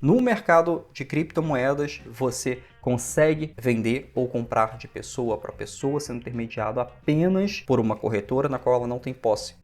No mercado de criptomoedas, você consegue vender ou comprar de pessoa para pessoa, sendo intermediado apenas por uma corretora na qual ela não tem posse.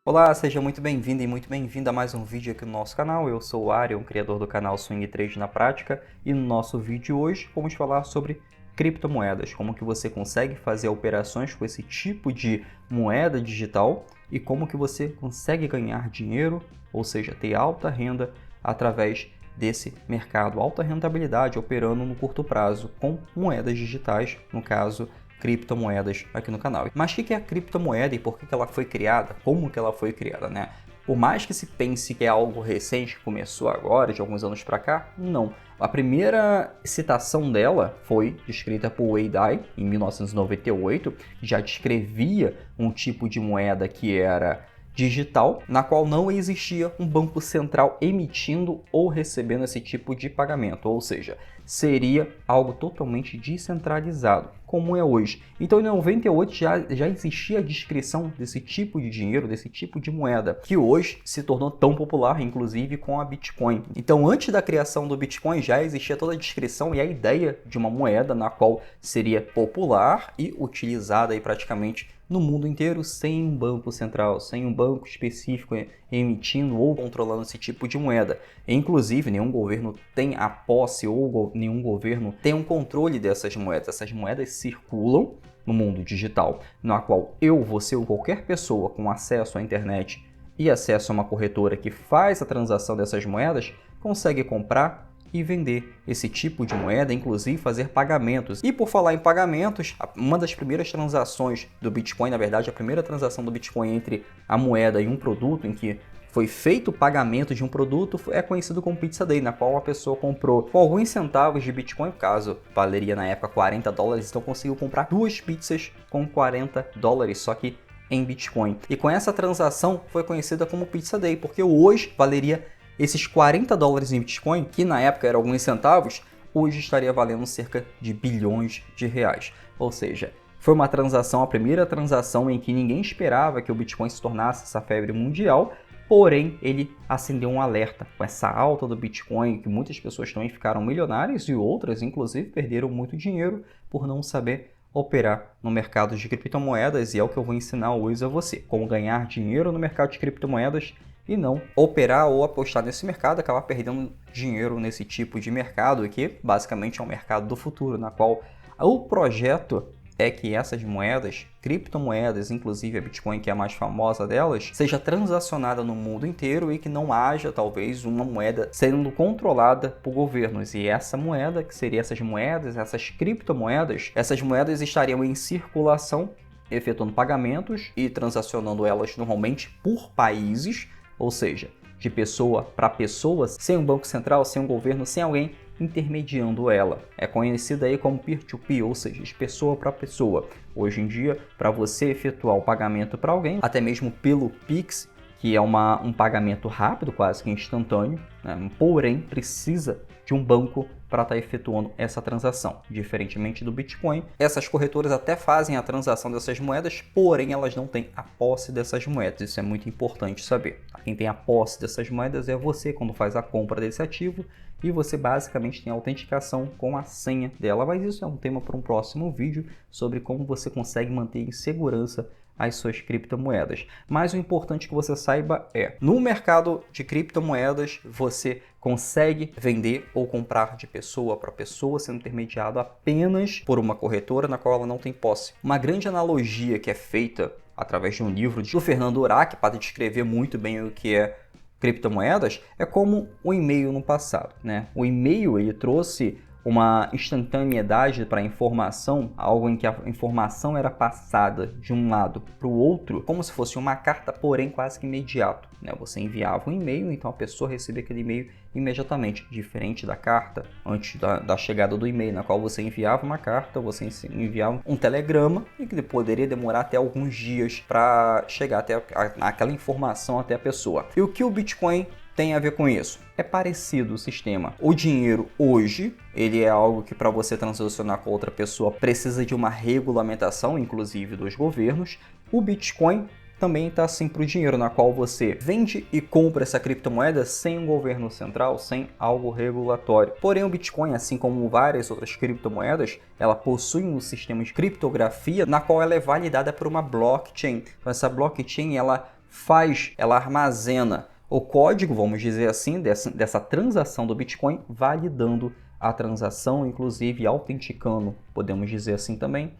Olá, seja muito bem-vindo e muito bem-vinda a mais um vídeo aqui no nosso canal. Eu sou o Arion, criador do canal Swing Trade na Prática, e no nosso vídeo hoje vamos falar sobre criptomoedas, como que você consegue fazer operações com esse tipo de moeda digital e como que você consegue ganhar dinheiro, ou seja, ter alta renda através desse mercado, alta rentabilidade operando no curto prazo com moedas digitais, no caso criptomoedas aqui no canal. Mas o que é a criptomoeda e por que ela foi criada? Como que ela foi criada, né? Por mais que se pense que é algo recente, que começou agora, de alguns anos para cá, não. A primeira citação dela foi descrita por Wei Dai em 1998, que já descrevia um tipo de moeda que era digital, na qual não existia um banco central emitindo ou recebendo esse tipo de pagamento, ou seja, seria algo totalmente descentralizado, como é hoje. Então em 98 já existia a descrição desse tipo de dinheiro, desse tipo de moeda, que hoje se tornou tão popular, inclusive com a Bitcoin. Então antes da criação do Bitcoin já existia toda a descrição e a ideia de uma moeda na qual seria popular e utilizada aí praticamente no mundo inteiro sem um banco central, sem um banco específico emitindo ou controlando esse tipo de moeda. Inclusive, nenhum governo tem a posse ou nenhum governo tem um controle dessas moedas. Essas moedas circulam no mundo digital, na qual você ou qualquer pessoa com acesso à internet e acesso a uma corretora que faz a transação dessas moedas consegue comprar e vender esse tipo de moeda, inclusive fazer pagamentos. E por falar em pagamentos, uma das primeiras transações do Bitcoin, na verdade a primeira transação do Bitcoin entre a moeda e um produto, em que foi feito o pagamento de um produto, é conhecido como Pizza Day, na qual a pessoa comprou com alguns centavos de Bitcoin, caso valeria na época $40, então conseguiu comprar 2 pizzas com $40, só que em Bitcoin. E com essa transação foi conhecida como Pizza Day, porque hoje valeria esses $40 em Bitcoin, que na época eram alguns centavos, hoje estaria valendo cerca de bilhões de reais. Ou seja, foi uma transação, a primeira transação em que ninguém esperava que o Bitcoin se tornasse essa febre mundial, porém ele acendeu um alerta com essa alta do Bitcoin, que muitas pessoas também ficaram milionárias e outras, inclusive, perderam muito dinheiro por não saber operar no mercado de criptomoedas, e é o que eu vou ensinar hoje a você, como ganhar dinheiro no mercado de criptomoedas e não operar ou apostar nesse mercado, acabar perdendo dinheiro nesse tipo de mercado, que basicamente é um mercado do futuro, na qual o projeto é que essas moedas, criptomoedas, inclusive a Bitcoin, que é a mais famosa delas, seja transacionada no mundo inteiro e que não haja, talvez, uma moeda sendo controlada por governos. E essa moeda, que seria essas moedas, essas criptomoedas, essas moedas estariam em circulação, efetuando pagamentos e transacionando elas normalmente por países, ou seja, de pessoa para pessoa, sem um banco central, sem um governo, sem alguém intermediando ela. É conhecida aí como peer-to-peer, ou seja, de pessoa para pessoa. Hoje em dia, para você efetuar o pagamento para alguém, até mesmo pelo Pix, que é um pagamento rápido, quase que instantâneo, né? Porém precisa de um banco para estar efetuando essa transação. Diferentemente do Bitcoin, essas corretoras até fazem a transação dessas moedas, porém elas não têm a posse dessas moedas. Isso é muito importante saber. Quem tem a posse dessas moedas é você quando faz a compra desse ativo, e você basicamente tem a autenticação com a senha dela. Mas isso é um tema para um próximo vídeo sobre como você consegue manter em segurança as suas criptomoedas. Mas o importante que você saiba é, no mercado de criptomoedas, você consegue vender ou comprar de pessoa para pessoa, sendo intermediado apenas por uma corretora na qual ela não tem posse. Uma grande analogia que é feita através de um livro do Fernando Urach, para descrever muito bem o que é criptomoedas, é como o e-mail no passado, né? O e-mail ele trouxe uma instantaneidade para a informação, algo em que a informação era passada de um lado para o outro, como se fosse uma carta, porém quase que imediato, né? Você enviava um e-mail, então a pessoa recebia aquele e-mail imediatamente, diferente da carta, antes da chegada do e-mail, na qual você enviava uma carta, você enviava um telegrama, e que poderia demorar até alguns dias para chegar até aquela informação até a pessoa. E o que o Bitcoin tem a ver com isso? É parecido o sistema. O dinheiro hoje, ele é algo que para você transacionar com outra pessoa precisa de uma regulamentação, inclusive dos governos. O Bitcoin também está assim para o dinheiro, na qual você vende e compra essa criptomoeda sem um governo central, sem algo regulatório. Porém, o Bitcoin, assim como várias outras criptomoedas, ela possui um sistema de criptografia na qual ela é validada por uma blockchain. Então, essa blockchain ela armazena o código, vamos dizer assim, dessa transação do Bitcoin, validando a transação, inclusive autenticando, podemos dizer assim também,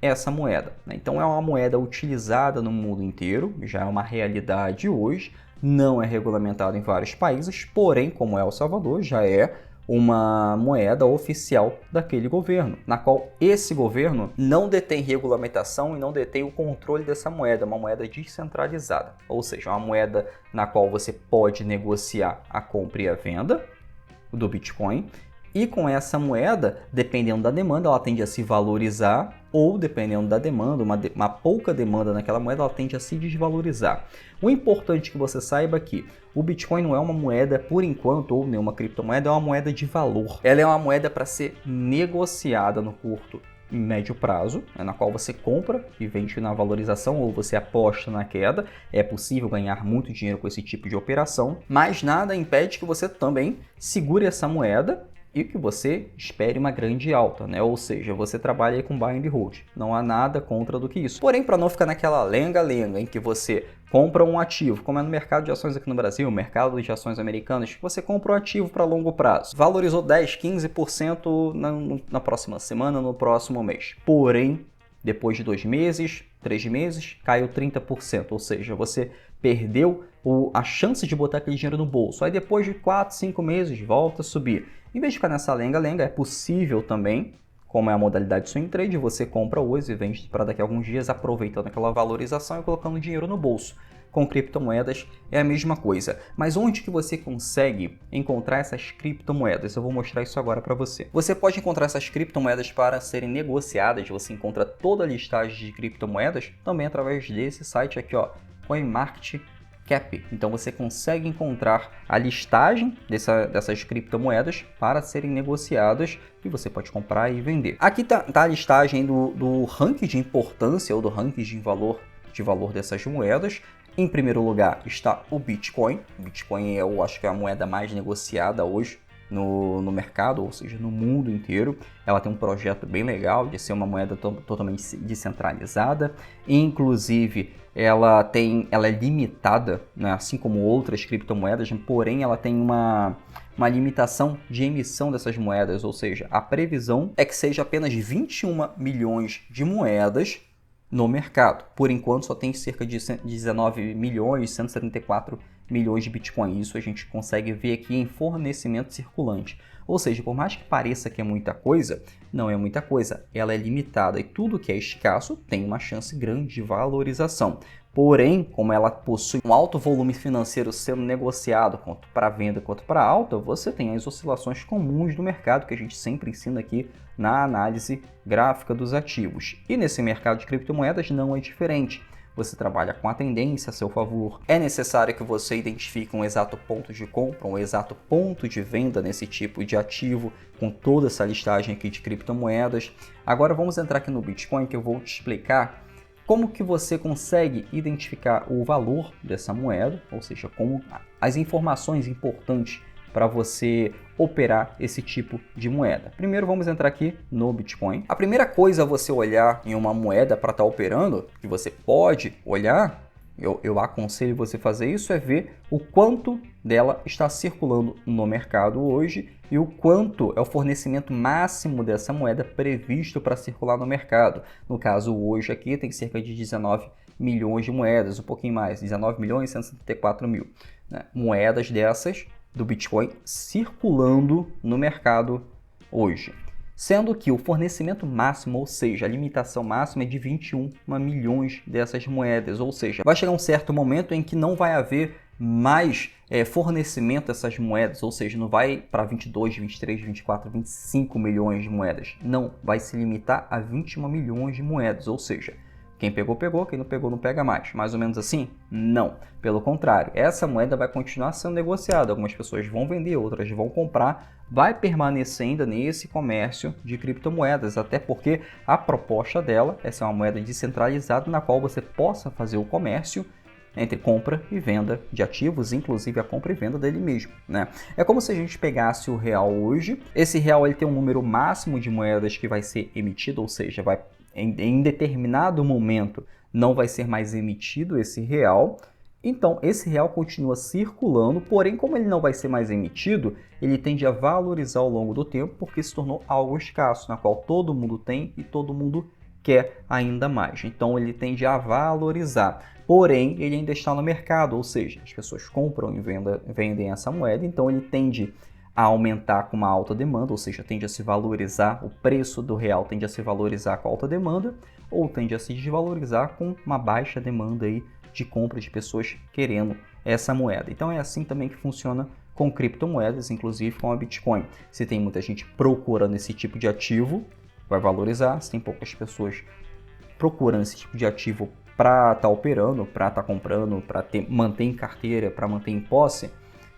essa moeda. Então é uma moeda utilizada no mundo inteiro, já é uma realidade hoje, não é regulamentado em vários países, porém, como é El Salvador, já é uma moeda oficial daquele governo, na qual esse governo não detém regulamentação e não detém o controle dessa moeda, uma moeda descentralizada, ou seja, uma moeda na qual você pode negociar a compra e a venda do Bitcoin. E com essa moeda, dependendo da demanda, ela tende a se valorizar, ou dependendo da demanda, uma pouca demanda naquela moeda, ela tende a se desvalorizar. O importante é que você saiba que o Bitcoin não é uma moeda, por enquanto, ou nenhuma criptomoeda, é uma moeda de valor. Ela é uma moeda para ser negociada no curto e médio prazo, na qual você compra e vende na valorização, ou você aposta na queda. É possível ganhar muito dinheiro com esse tipo de operação, mas nada impede que você também segure essa moeda e que você espere uma grande alta, né? Ou seja, você trabalha aí com buy and hold. Não há nada contra do que isso. Porém, para não ficar naquela lenga-lenga em que você compra um ativo, como é no mercado de ações aqui no Brasil, mercado de ações americanas, você compra um ativo para longo prazo. Valorizou 10, 15% na próxima semana, no próximo mês. Porém, depois de 2 meses, 3 meses, caiu 30%. Ou seja, você perdeu a chance de botar aquele dinheiro no bolso. Aí depois de 4, 5 meses, volta a subir. Em vez de ficar nessa lenga-lenga, é possível também, como é a modalidade swing trade, você compra hoje e vende para daqui a alguns dias, aproveitando aquela valorização e colocando dinheiro no bolso. Com criptomoedas é a mesma coisa. Mas onde que você consegue encontrar essas criptomoedas? Eu vou mostrar isso agora para você. Você pode encontrar essas criptomoedas para serem negociadas. Você encontra toda a listagem de criptomoedas também através desse site aqui, ó, CoinMarketCap. Então você consegue encontrar a listagem dessas criptomoedas para serem negociadas e você pode comprar e vender. Aqui tá a listagem do ranking de importância ou do ranking de valor dessas moedas. Em primeiro lugar está o Bitcoin. O Bitcoin eu acho que é a moeda mais negociada hoje no mercado, ou seja, no mundo inteiro. Ela tem um projeto bem legal de ser uma moeda totalmente descentralizada. Inclusive, ela é limitada, né, assim como outras criptomoedas, porém ela tem uma limitação de emissão dessas moedas, ou seja, a previsão é que seja apenas 21 milhões de moedas no mercado. Por enquanto só tem cerca de 19 milhões, 174 milhões de Bitcoin. Isso a gente consegue ver aqui em fornecimento circulante. Ou seja, por mais que pareça que é muita coisa, não é muita coisa. Ela é limitada e tudo que é escasso tem uma chance grande de valorização. Porém, como ela possui um alto volume financeiro sendo negociado, tanto para venda quanto para alta, você tem as oscilações comuns do mercado que a gente sempre ensina aqui na análise gráfica dos ativos. E nesse mercado de criptomoedas não é diferente. Você trabalha com a tendência a seu favor. É necessário que você identifique um exato ponto de compra, um exato ponto de venda nesse tipo de ativo, com toda essa listagem aqui de criptomoedas. Agora vamos entrar aqui no Bitcoin, que eu vou te explicar como que você consegue identificar o valor dessa moeda, ou seja, como as informações importantes para você operar esse tipo de moeda. Primeiro vamos entrar aqui no Bitcoin. A primeira coisa a você olhar em uma moeda para estar operando, que você pode olhar, eu aconselho você fazer isso, é ver o quanto dela está circulando no mercado hoje e o quanto é o fornecimento máximo dessa moeda previsto para circular no mercado. No caso, hoje aqui tem cerca de 19 milhões de moedas, um pouquinho mais, 19 milhões e 174 mil, né? Moedas dessas do Bitcoin circulando no mercado hoje. Sendo que o fornecimento máximo, ou seja, a limitação máxima é de 21 milhões dessas moedas, ou seja, vai chegar um certo momento em que não vai haver mais fornecimento dessas moedas, ou seja, não vai para 22, 23, 24, 25 milhões de moedas, não, vai se limitar a 21 milhões de moedas, ou seja, Quem pegou, pegou, quem não pegou, não pega mais. Mais ou menos assim? Não. Pelo contrário, essa moeda vai continuar sendo negociada. Algumas pessoas vão vender, outras vão comprar. Vai permanecer ainda nesse comércio de criptomoedas, até porque a proposta dela é ser uma moeda descentralizada na qual você possa fazer o comércio entre compra e venda de ativos, inclusive a compra e venda dele mesmo, né? É como se a gente pegasse o real hoje. Esse real ele tem um número máximo de moedas que vai ser emitido, ou seja, vai em determinado momento não vai ser mais emitido esse real. Então, esse real continua circulando, porém, como ele não vai ser mais emitido, ele tende a valorizar ao longo do tempo, porque se tornou algo escasso, na qual todo mundo tem e todo mundo quer ainda mais. Então, ele tende a valorizar. Porém, ele ainda está no mercado, ou seja, as pessoas compram e vendem essa moeda, então ele tende a aumentar com uma alta demanda, ou seja, tende a se valorizar, o preço do real tende a se valorizar com alta demanda, ou tende a se desvalorizar com uma baixa demanda aí de compra de pessoas querendo essa moeda. Então é assim também que funciona com criptomoedas, inclusive com a Bitcoin. Se tem muita gente procurando esse tipo de ativo, vai valorizar. Se tem poucas pessoas procurando esse tipo de ativo para estar operando, para estar comprando, para manter em carteira, para manter em posse,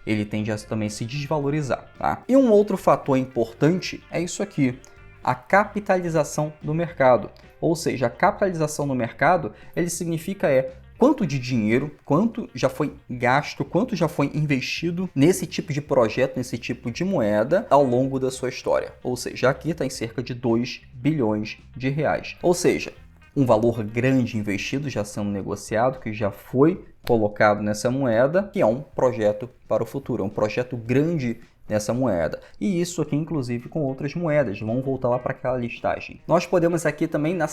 ele tende a também se desvalorizar, tá? E um outro fator importante é isso aqui, a capitalização do mercado. Ou seja, a capitalização do mercado, ele significa quanto de dinheiro, quanto já foi gasto, quanto já foi investido nesse tipo de projeto, nesse tipo de moeda ao longo da sua história. Ou seja, aqui está em cerca de 2 bilhões de reais. Ou seja, um valor grande investido já sendo negociado, que já foi colocado nessa moeda, que é um projeto para o futuro, é um projeto grande nessa moeda. E isso aqui, inclusive, com outras moedas. Vamos voltar lá para aquela listagem. Nós podemos aqui também no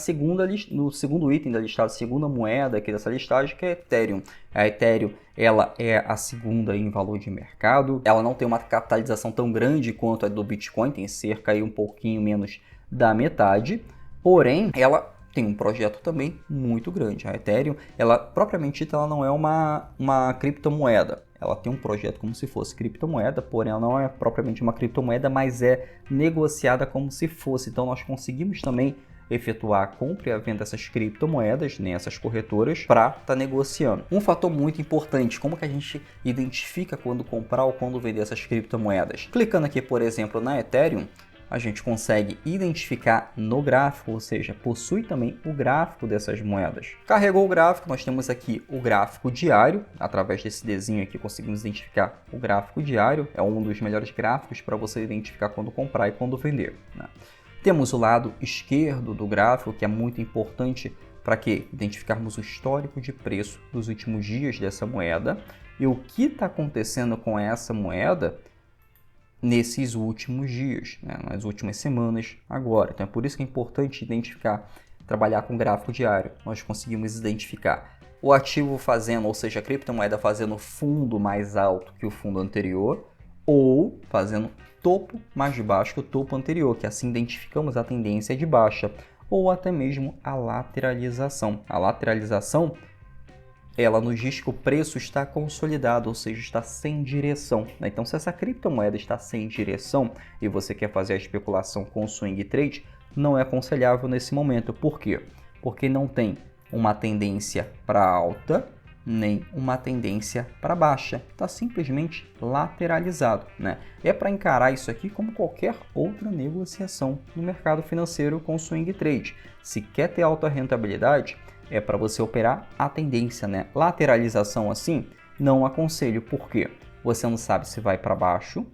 segundo item da listagem, segunda moeda aqui dessa listagem, que é Ethereum. A Ethereum, ela é a segunda em valor de mercado. Ela não tem uma capitalização tão grande quanto a do Bitcoin, tem cerca aí um pouquinho menos da metade. Porém, ela tem um projeto também muito grande. A Ethereum, ela propriamente dita, ela não é uma criptomoeda. Ela tem um projeto como se fosse criptomoeda, porém ela não é propriamente uma criptomoeda, mas é negociada como se fosse. Então nós conseguimos também efetuar a compra e a venda dessas criptomoedas, nessas corretoras, para estar negociando. Um fator muito importante, como que a gente identifica quando comprar ou quando vender essas criptomoedas? Clicando aqui, por exemplo, na Ethereum, a gente consegue identificar no gráfico, ou seja, possui também o gráfico dessas moedas. Carregou o gráfico, nós temos aqui o gráfico diário. Através desse desenho aqui conseguimos identificar o gráfico diário. É um dos melhores gráficos para você identificar quando comprar e quando vender, né? Temos o lado esquerdo do gráfico, que é muito importante para que identificarmos o histórico de preço dos últimos dias dessa moeda e o que está acontecendo com essa moeda nesses últimos dias, né? Nas últimas semanas agora. Então é por isso que é importante identificar, trabalhar com gráfico diário. Nós conseguimos identificar o ativo fazendo, ou seja, a criptomoeda fazendo fundo mais alto que o fundo anterior, ou fazendo topo mais baixo que o topo anterior, que assim identificamos a tendência de baixa, ou até mesmo a lateralização. A lateralização, ela nos diz que o preço está consolidado, ou seja, está sem direção, né? Então, se essa criptomoeda está sem direção e você quer fazer a especulação com swing trade, não é aconselhável nesse momento. Por quê? Porque não tem uma tendência para alta, nem uma tendência para baixa. Está simplesmente lateralizado, né? É para encarar isso aqui como qualquer outra negociação no mercado financeiro com swing trade. Se quer ter alta rentabilidade, é para você operar a tendência, né? Lateralização assim, não aconselho. Por quê? Você não sabe se vai para baixo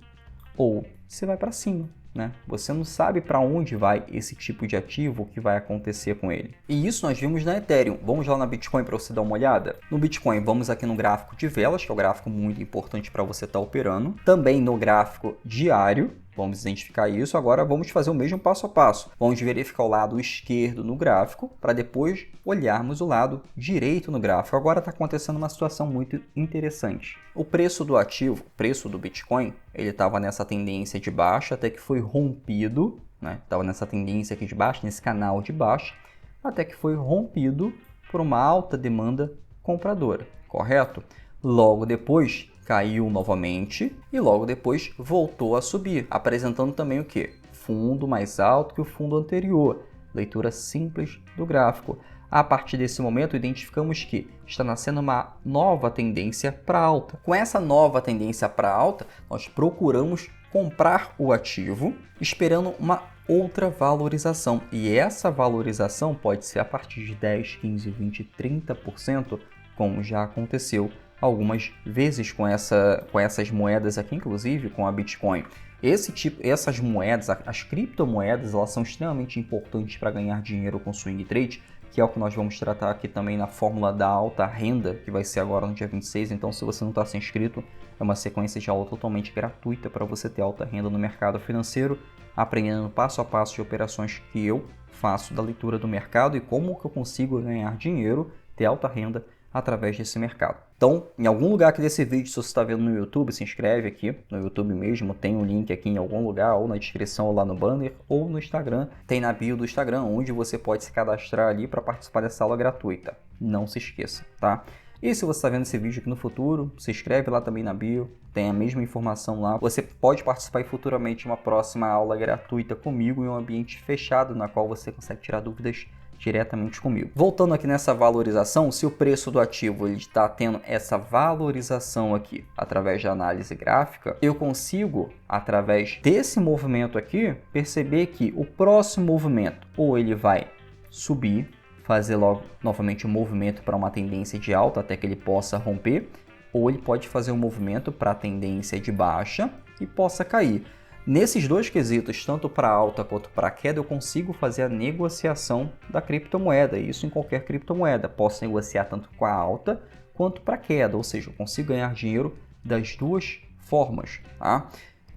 ou se vai para cima, né? Você não sabe para onde vai esse tipo de ativo, o que vai acontecer com ele. E isso nós vimos na Ethereum. Vamos lá na Bitcoin para você dar uma olhada? No Bitcoin, vamos aqui no gráfico de velas, que é o gráfico muito importante para você estar operando. Também no gráfico diário. Vamos identificar isso. Agora vamos fazer o mesmo passo a passo. Vamos verificar o lado esquerdo no gráfico para depois olharmos o lado direito no gráfico. Agora está acontecendo uma situação muito interessante. O preço do ativo, o preço do Bitcoin, ele estava nessa tendência de baixa até que foi rompido, né? Estava nessa tendência aqui de baixa, nesse canal de baixa, até que foi rompido por uma alta demanda compradora, correto? Logo depois caiu novamente e logo depois voltou a subir, apresentando também o quê? Fundo mais alto que o fundo anterior. Leitura simples do gráfico. A partir desse momento, identificamos que está nascendo uma nova tendência para alta. Com essa nova tendência para alta, nós procuramos comprar o ativo esperando uma outra valorização. E essa valorização pode ser a partir de 10, 15, 20, 30%, como já aconteceu algumas vezes com essas moedas aqui, inclusive com a Bitcoin. Essas moedas, as criptomoedas, elas são extremamente importantes para ganhar dinheiro com swing trade, que é o que nós vamos tratar aqui também na fórmula da alta renda, que vai ser agora no dia 26. Então, se você não está inscrito, é uma sequência de aula totalmente gratuita para você ter alta renda no mercado financeiro, aprendendo passo a passo de operações que eu faço da leitura do mercado e como que eu consigo ganhar dinheiro, ter alta renda através desse mercado. Então, em algum lugar aqui desse vídeo, se você está vendo no YouTube, se inscreve aqui no YouTube mesmo, tem um link aqui em algum lugar, ou na descrição, ou lá no banner, ou no Instagram, tem na bio do Instagram, onde você pode se cadastrar ali para participar dessa aula gratuita. Não se esqueça, tá? E se você está vendo esse vídeo aqui no futuro, se inscreve lá também na bio, tem a mesma informação lá. Você pode participar futuramente de uma próxima aula gratuita comigo em um ambiente fechado, na qual você consegue tirar dúvidas diretamente comigo. Voltando aqui nessa valorização, se o preço do ativo está tendo essa valorização aqui através da análise gráfica, eu consigo, através desse movimento aqui, perceber que o próximo movimento, ou ele vai subir, fazer logo novamente um movimento para uma tendência de alta até que ele possa romper, ou ele pode fazer um movimento para a tendência de baixa e possa cair. Nesses dois quesitos, tanto para alta quanto para queda, eu consigo fazer a negociação da criptomoeda, isso em qualquer criptomoeda. Posso negociar tanto com a alta quanto para a queda, ou seja, eu consigo ganhar dinheiro das duas formas. Tá?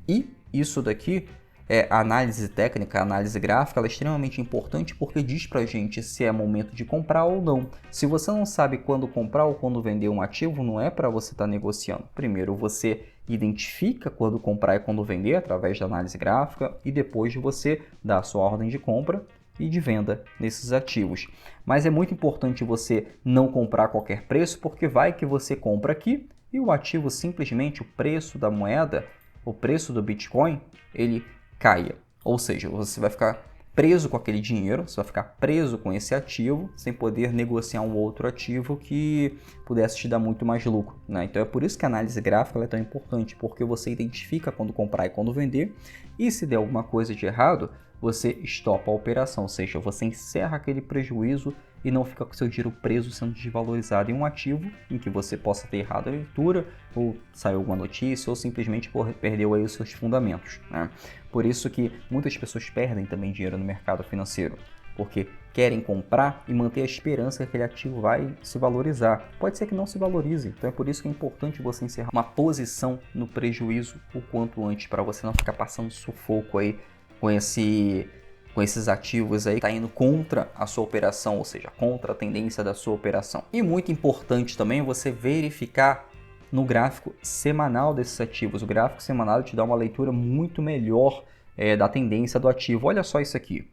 E isso daqui, a análise técnica, a análise gráfica, ela é extremamente importante porque diz para a gente se é momento de comprar ou não. Se você não sabe quando comprar ou quando vender um ativo, não é para você estar negociando. Primeiro você identifica quando comprar e quando vender através da análise gráfica e depois você dá a sua ordem de compra e de venda nesses ativos. Mas é muito importante você não comprar a qualquer preço, porque vai que você compra aqui e o ativo simplesmente, o preço da moeda, o preço do Bitcoin, ele caia. Ou seja, você vai ficar preso com aquele dinheiro, você vai ficar preso com esse ativo, sem poder negociar um outro ativo que pudesse te dar muito mais lucro, né? Então é por isso que a análise gráfica é tão importante, porque você identifica quando comprar e quando vender, e se der alguma coisa de errado, você estopa a operação, ou seja, você encerra aquele prejuízo e não fica com seu dinheiro preso sendo desvalorizado em um ativo em que você possa ter errado a leitura, ou saiu alguma notícia, ou simplesmente perdeu aí os seus fundamentos, né? Por isso que muitas pessoas perdem também dinheiro no mercado financeiro, porque querem comprar e manter a esperança que aquele ativo vai se valorizar. Pode ser que não se valorize, então é por isso que é importante você encerrar uma posição no prejuízo o quanto antes, para você não ficar passando sufoco aí com esses ativos aí, tá indo contra a sua operação, ou seja, contra a tendência da sua operação. E muito importante também você verificar no gráfico semanal desses ativos. O gráfico semanal te dá uma leitura muito melhor da tendência do ativo. Olha só isso aqui.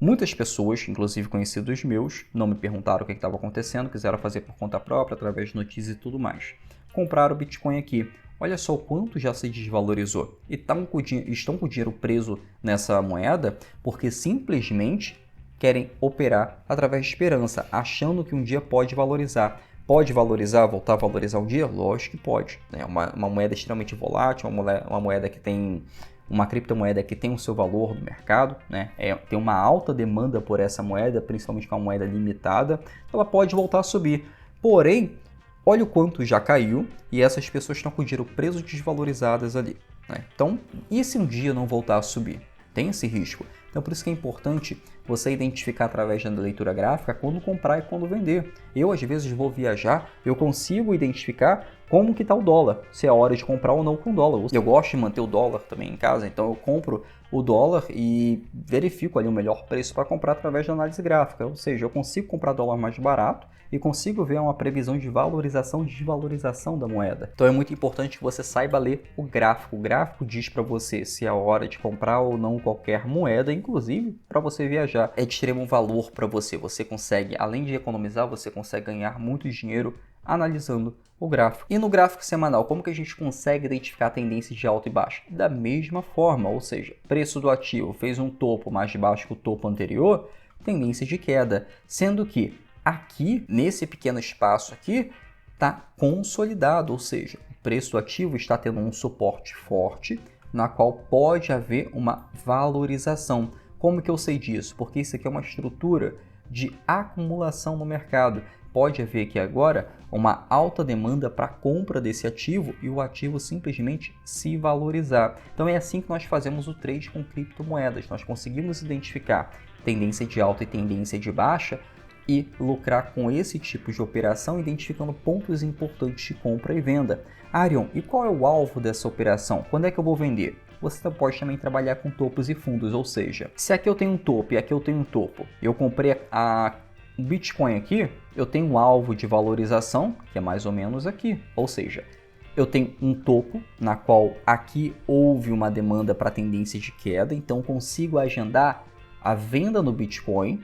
Muitas pessoas, inclusive conhecidos meus, não me perguntaram o que estava acontecendo, quiseram fazer por conta própria, através de notícias e tudo mais. Compraram o Bitcoin aqui. Olha só o quanto já se desvalorizou. E estão com o dinheiro preso nessa moeda porque simplesmente querem operar através de esperança, achando que um dia pode valorizar. Pode valorizar, voltar a valorizar um dia? Lógico que pode. É uma moeda extremamente volátil, uma moeda que tem uma criptomoeda que tem o seu valor no mercado, né? Tem uma alta demanda por essa moeda, principalmente com uma moeda limitada, ela pode voltar a subir. Porém, olha o quanto já caiu e essas pessoas estão com o dinheiro preso desvalorizadas ali, né? Então, e se um dia não voltar a subir? Tem esse risco. Então, por isso que é importante você identificar através da leitura gráfica quando comprar e quando vender. Eu, às vezes, vou viajar, eu consigo identificar como que está o dólar, se é hora de comprar ou não com dólar. Eu gosto de manter o dólar também em casa, então eu compro o dólar e verifico ali o melhor preço para comprar através da análise gráfica. Ou seja, eu consigo comprar dólar mais barato e consigo ver uma previsão de valorização e desvalorização da moeda. Então é muito importante que você saiba ler o gráfico. O gráfico diz para você se é hora de comprar ou não qualquer moeda, inclusive para você viajar. É de extremo valor para você. Você consegue, além de economizar, você consegue ganhar muito dinheiro analisando o gráfico. E no gráfico semanal, como que a gente consegue identificar tendências de alta e baixa? Da mesma forma, ou seja, preço do ativo fez um topo mais baixo que o topo anterior, tendência de queda, sendo que aqui, nesse pequeno espaço aqui, está consolidado, ou seja, o preço do ativo está tendo um suporte forte, na qual pode haver uma valorização. Como que eu sei disso? Porque isso aqui é uma estrutura de acumulação no mercado. Pode haver aqui agora uma alta demanda para a compra desse ativo e o ativo simplesmente se valorizar. Então é assim que nós fazemos o trade com criptomoedas. Nós conseguimos identificar tendência de alta e tendência de baixa e lucrar com esse tipo de operação, identificando pontos importantes de compra e venda. Arion, e qual é o alvo dessa operação? Quando é que eu vou vender? Você pode também trabalhar com topos e fundos, ou seja, se aqui eu tenho um topo e aqui eu tenho um topo, eu comprei o Bitcoin aqui, eu tenho um alvo de valorização, que é mais ou menos aqui, ou seja, eu tenho um topo, na qual aqui houve uma demanda para tendência de queda, então consigo agendar a venda no Bitcoin,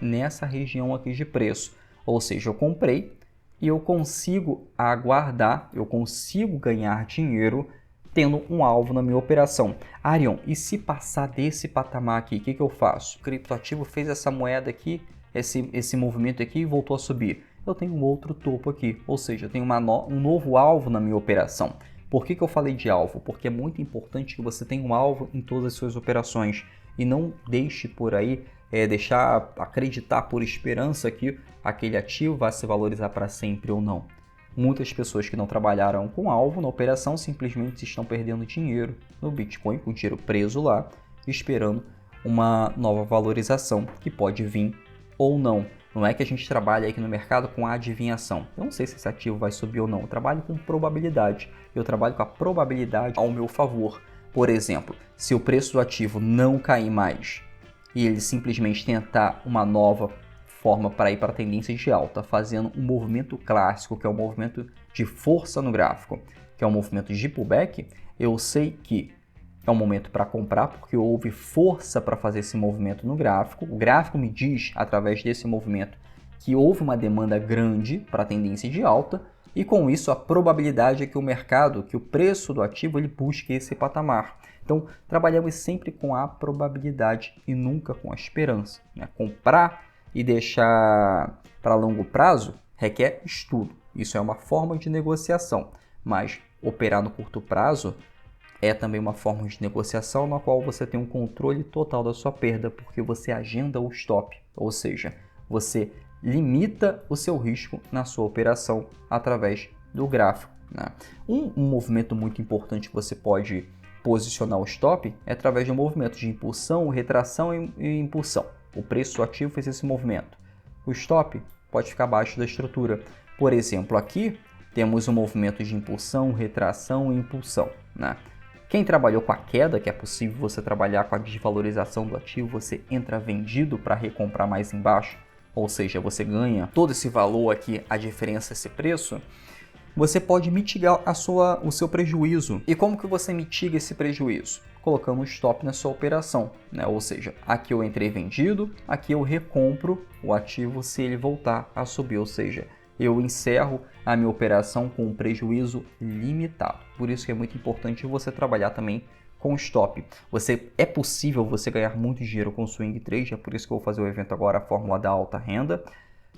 nessa região aqui de preço. Ou seja, eu comprei e eu consigo aguardar, eu consigo ganhar dinheiro tendo um alvo na minha operação. Arion, e se passar desse patamar aqui, o que eu faço? O criptoativo fez essa moeda aqui, esse movimento aqui e voltou a subir. Eu tenho um outro topo aqui, ou seja, eu tenho um novo alvo na minha operação. Por que eu falei de alvo? Porque é muito importante que você tenha um alvo em todas as suas operações e não deixe por aí, deixar acreditar por esperança que aquele ativo vai se valorizar para sempre ou não. Muitas pessoas que não trabalharam com alvo na operação simplesmente estão perdendo dinheiro no Bitcoin, com o dinheiro preso lá, esperando uma nova valorização que pode vir ou não. Não é que a gente trabalha aqui no mercado com a adivinhação. Eu não sei se esse ativo vai subir ou não. Eu trabalho com probabilidade. Eu trabalho com a probabilidade ao meu favor. Por exemplo, se o preço do ativo não cair mais e ele simplesmente tentar uma nova forma para ir para a tendência de alta, fazendo um movimento clássico, que é um movimento de força no gráfico, que é um movimento de pullback, eu sei que é um momento para comprar, porque houve força para fazer esse movimento no gráfico. O gráfico me diz, através desse movimento, que houve uma demanda grande para a tendência de alta, e com isso a probabilidade é que o mercado, que o preço do ativo, ele busque esse patamar. Então, trabalhamos sempre com a probabilidade e nunca com a esperança, né? Comprar e deixar para longo prazo requer estudo. Isso é uma forma de negociação, mas operar no curto prazo é também uma forma de negociação na qual você tem um controle total da sua perda, porque você agenda o stop, ou seja, você limita o seu risco na sua operação através do gráfico, né? Um movimento muito importante que você pode posicionar o stop é através de um movimento de impulsão, retração e impulsão. O preço do ativo fez esse movimento. O stop pode ficar abaixo da estrutura. Por exemplo, aqui temos um movimento de impulsão, retração e impulsão, né? Quem trabalhou com a queda, que é possível você trabalhar com a desvalorização do ativo, você entra vendido para recomprar mais embaixo, ou seja, você ganha todo esse valor aqui, a diferença, esse preço, você pode mitigar o seu prejuízo. E como que você mitiga esse prejuízo? Colocando um stop na sua operação, né? Ou seja, aqui eu entrei vendido, aqui eu recompro o ativo se ele voltar a subir, ou seja, eu encerro a minha operação com um prejuízo limitado. Por isso que é muito importante você trabalhar também com stop. É possível você ganhar muito dinheiro com swing trade, é por isso que eu vou fazer o evento agora, a Fórmula da Alta Renda,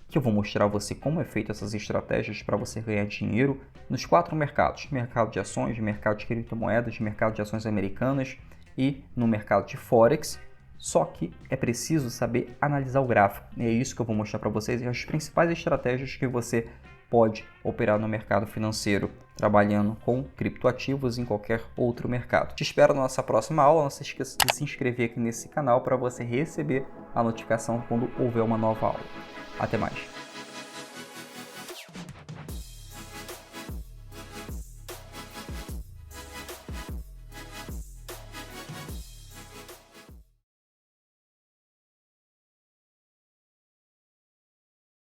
que eu vou mostrar a você como é feito essas estratégias para você ganhar dinheiro nos 4 mercados: mercado de ações, mercado de criptomoedas, mercado de ações americanas e no mercado de Forex. Só que é preciso saber analisar o gráfico. É isso que eu vou mostrar para vocês, as principais estratégias que você pode operar no mercado financeiro, trabalhando com criptoativos em qualquer outro mercado. Te espero na nossa próxima aula. Não se esqueça de se inscrever aqui nesse canal para você receber a notificação quando houver uma nova aula. Até mais!